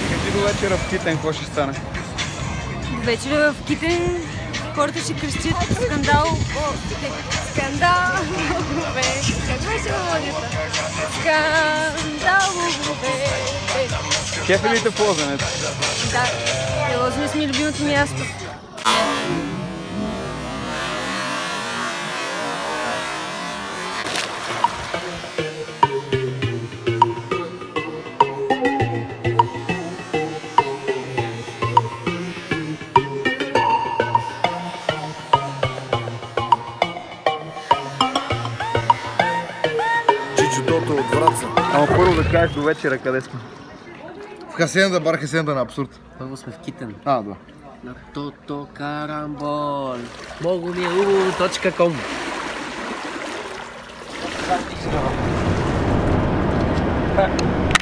Кажи до вечера в Китен, какво ще стане? Вечера в Китен хората ще крещят скандал. Скандал! Как беше мелодията? Скандал! Кефелите в Лозенец. Да, Лозенец ми е любимото място. Чичотото от Враца. Ама първо да кажеш до вечера къде сме. В Хасенда, бар Хасенда на абсурд. Първо сме в Китен. Да. На Тото Карамбол. Bogumil.com.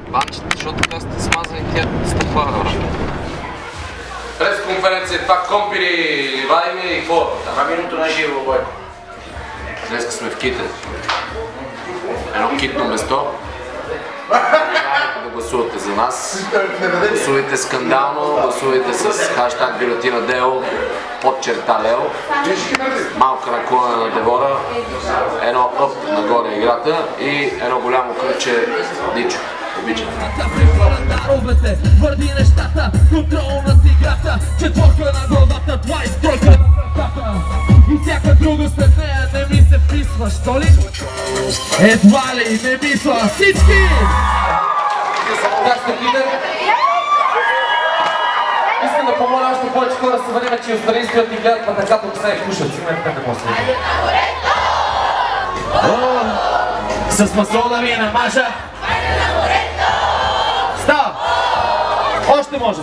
Банчета, защото така сте смазани хер стъпара. Пресконференция, това компири, вайми и какво? Минуто на живо, Бойко. Днеска сме в Китен. Едно китно место. Да гласувате за нас. Гласувайте скандално, гласувайте с хаштаг бюлетина Део, подчерта Лео, малка наклона на Девора, едно ъп нагоре играта и едно голямо кръче Дичо. Обичам. Върди нещата, контрол над играта, четворка на главата, 23 на вратата. И всяка друга след нея не ми се вписва, що ли? Едва ли не мисля всички! Как сте, Китен? Искам да помоля още повече хора да се върнем, че остарили стоят и гледат пътаката, ако се кушат. Сигурно така какво се С масол да ви я намажа. Става! Още може!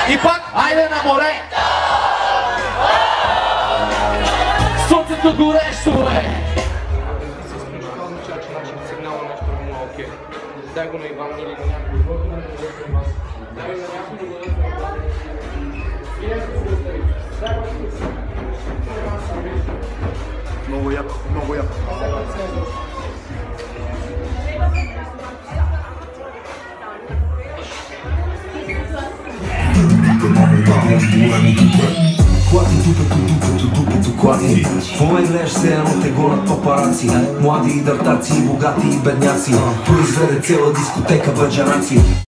И пак, айде на море! Слънцето горещо е! Дай го на Иван или на някой. Дай го на някой. Много яко, много яко. Класи, по-ме гледаш се едно те гонят папараци. Млади и дъртаци, богати и бедняци. Произведе цела дискотека бъджанаци.